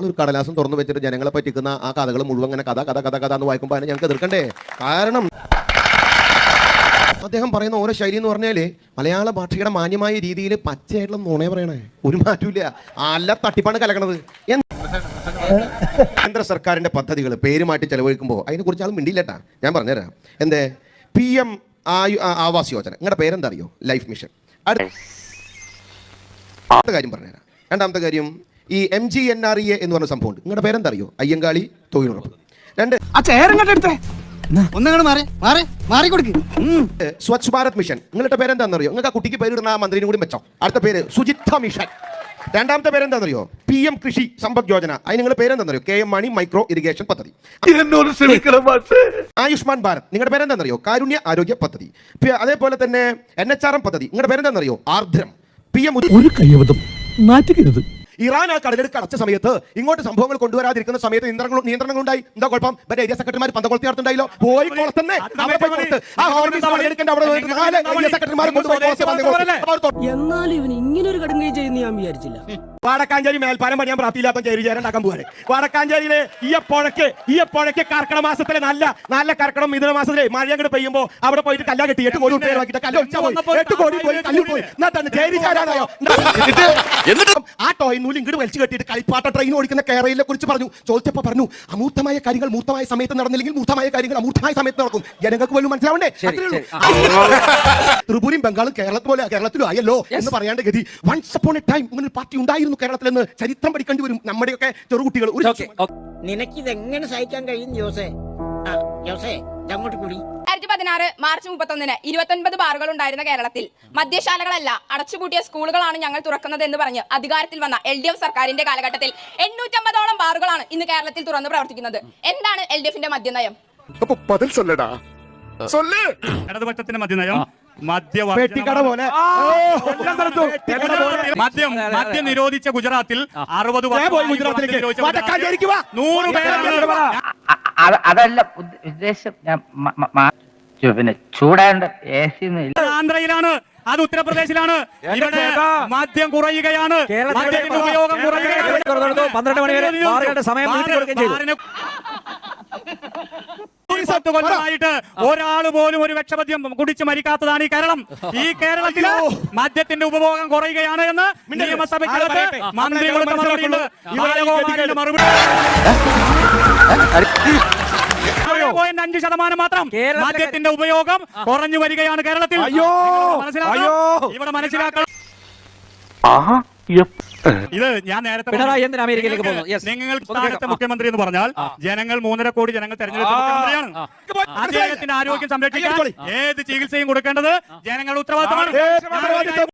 ഒരു കടലാസം തുറന്നു വെച്ചിട്ട് ജനങ്ങളെ പറ്റിക്കുന്ന ആ കഥകൾ മുഴുവൻ അങ്ങനെ കഥ കഥ കഥ കഥ എന്ന് വായിക്കുമ്പോൾ അതിനെ ഞങ്ങൾക്ക് എതിർക്കണ്ടേ? കാരണം അദ്ദേഹം പറയുന്ന ഓരോ ശൈലി എന്ന് പറഞ്ഞാൽ മലയാള ഭാഷയുടെ മാന്യമായ രീതിയിൽ പച്ചയായിട്ടുള്ള നുണ പറയണേ, ഒരു മാറ്റമില്ല, അല്ല തട്ടിപ്പാണ് കലക്കണത്. കേന്ദ്ര സർക്കാരിന്റെ പദ്ധതികൾ പേര് മാറ്റി ചെലവഴിക്കുമ്പോൾ അതിനെക്കുറിച്ച് ആളും മിണ്ടിയില്ലട്ടാ. ഞാൻ പറഞ്ഞുതരാം. എന്തേ PM ആവാസ് യോജന, നിങ്ങളുടെ പേരെന്താ അറിയോ? Life mission. അടുത്ത കാര്യം പറഞ്ഞുതരാം. രണ്ടാമത്തെ കാര്യം ഈ MGNREA എന്ന് പറഞ്ഞ സംഭവമുണ്ട്, നിങ്ങളുടെ പേരെന്താ അറിയോ? അയ്യങ്കാളി തൊഴിലുറപ്പ്. രണ്ട് സ്വച്ഛ് ഭാരത് മിഷൻ, നിങ്ങളുടെ പേരെന്താണെന്നറിയോ? നിങ്ങൾക്ക് ആ കുട്ടിക്ക് പേരിടുന്ന ആ മന്ത്രിനും കൂടി വെച്ചോ. അടുത്ത പേര് ശുചിത്വ മിഷൻ. രണ്ടാമത്തെ പേരെന്താണെന്നറിയോ? PM കൃഷി സമ്പദ് യോജന. അതിന് നിങ്ങളുടെ പേരെന്താണെന്നറിയോ? KM മാണി മൈക്രോ ഇറിഗേഷൻ പദ്ധതി. ആയുഷ്മാൻ ഭാരത്, നിങ്ങളുടെ പേരെന്താണെന്നറിയോ? കാരുണ്യ ആരോഗ്യ പദ്ധതി. അതേപോലെ തന്നെ NHRM പദ്ധതി, നിങ്ങളുടെ പേരെന്താണെന്നറിയോ? ആർദ്രം. PM ഒരു കയ്യബദ്ധം നാറ്റിക്കരുത്. ഇറാൻ ആ കടലെടുക്ക് അടച്ച സമയത്ത് ഇങ്ങോട്ട് സംഭവങ്ങൾ കൊണ്ടുവരാതിരിക്കുന്ന സമയത്ത് നിയന്ത്രണങ്ങൾ ഉണ്ടായി. എന്താ കുഴപ്പം? മറ്റേ ഏരിയ സെക്രട്ടറിമാർ പന്തകൊളുത്തി നടത്തുണ്ടായില്ലോ. പോയി കുളത്തന്നെ എന്നാൽ ഇവൻ ഇങ്ങനെ ഒരു കടുങ്കൈ ചെയ്യുന്ന ഞാൻ വിചാരിച്ചില്ല. വടക്കാഞ്ചേരി മേൽപ്പാലം പണിയാൻ പ്രാപ്തിയില്ലാത്ത ചേരിചേരണ്ടാക്കാൻ പോവാണ്. വടക്കാഞ്ചേരിയിലെ ഈ കർക്കിടക മാസത്തിലെ നല്ല കർക്കിടം മിഥുന മാസത്തിലെ മഴ അങ്ങോട്ട് പെയ്യുമ്പോൾ അവിടെ പോയിട്ട് കല്ല കെട്ടി 8 കോടി രൂപ ആക്കിയിട്ട് കല്ല് ഒഴിച്ചാൽ പോയി 8 കോടി പോയി കല്ലു പോയി. എന്നാ തന്നെ ചേരിചേരാനായോ? ആ ടോയിനൂല് ഇങ്ങോട്ട് വലിച്ചു കെട്ടിയിട്ട് കളിപ്പാട്ട ട്രെയിൻ ഓടിക്കുന്ന കേരളയെ കുറിച്ച് പറഞ്ഞു. ചോദിച്ചപ്പോൾ പറഞ്ഞു അമൂർത്തമായ കാര്യങ്ങൾ മൂർത്തമായ സമയത്ത് നടന്നില്ലെങ്കിൽ മൂർത്തമായ കാര്യങ്ങൾ അമൂർത്തമായ സമയത്ത് നടക്കും. ജനങ്ങൾക്ക് പോലും മനസ്സിലാവണ്ടേ? ത്രിപുരയും ബംഗാളും കേരളത്തിലും ആയല്ലോ എന്ന് പറയാണ്ട് ഗതി. വൺസ് അപ്പോൺ എ ടൈം ഇങ്ങനെ പാർട്ടി ഉണ്ടായിരുന്നു കേരളത്തിലെന്ന് ചരിത്രം പഠിക്കേണ്ടി വരും നമ്മുടെയൊക്കെ ചെറുകുട്ടികൾ. നിനക്കിതെങ്ങനെ സഹിക്കാൻ കഴിയും ജോസേ? അങ്ങോട്ട് കൂടി 2016 മാർച്ച് 31 29 ബാറുകൾ ഉണ്ടായിരുന്ന കേരളത്തിൽ മദ്യശാലകളല്ല അടച്ചുപൂട്ടിയ സ്കൂളുകളാണ് ഞങ്ങൾ തുറക്കുന്നത് എന്ന് പറഞ്ഞ് അധികാരത്തിൽ വന്ന LDF സർക്കാരിന്റെ കാലഘട്ടത്തിൽ 850ഓളം ബാറുകളാണ് ഇന്ന് കേരളത്തിൽ തുറന്ന് പ്രവർത്തിക്കുന്നത്. എന്താണ് LDFന്റെ മദ്യനയം? ഇടതുപക്ഷത്തിന്റെ മദ്യനയം മദ്യം നിരോധിച്ച ഗുജറാത്തിൽ 60 അതല്ല ഉദ്ദേശം. പിന്നെ ചൂടാണ്ട് ആന്ധ്രയിലാണ്, അത് ഉത്തർപ്രദേശിലാണ്. ഇവിടെ മദ്യം കുറയുകയാണ്, മദ്യത്തിന്റെ ഉപയോഗം കുറയുകയാണ്. 12 മണി വരെ ബാറുകളുടെ സമയം നീട്ടിക്കൊടുക്കുകയും കൊല്ലമായിട്ട് ഒരാൾ പോലും ഒരു വിഷമദ്യം കുടിച്ച് മരിക്കാത്തതാണ് ഈ കേരളം. ഈ കേരളത്തിൽ മദ്യത്തിന്റെ ഉപഭോഗം കുറയുകയാണ് എന്ന് നിയമസഭയ്ക്കകത്ത് മന്ത്രി കൊടുത്ത മറുപടിയുണ്ട്. മറുപടി 5% മാത്രം മദ്യത്തിന്റെ ഉപയോഗം കുറഞ്ഞു വരികയാണ് കേരളത്തിൽ. ഇവിടെ മനസ്സിലാക്കണം. ഇത് ഞാൻ നേരത്തെ അമേരിക്കയിലേക്ക് പോകുന്നു. നിങ്ങൾ സ്ഥാനത്തെ മുഖ്യമന്ത്രി എന്ന് പറഞ്ഞാൽ ജനങ്ങൾ 3.5 കോടി ജനങ്ങൾ തെരഞ്ഞെടുത്ത മുഖ്യമന്ത്രിയാണ്. അദ്ദേഹത്തിന്റെ ആരോഗ്യം സംരക്ഷിക്കാൻ ഏത് ചികിത്സയും കൊടുക്കേണ്ടത് ജനങ്ങളുടെ ഉത്തരവാദിത്തമാണ്.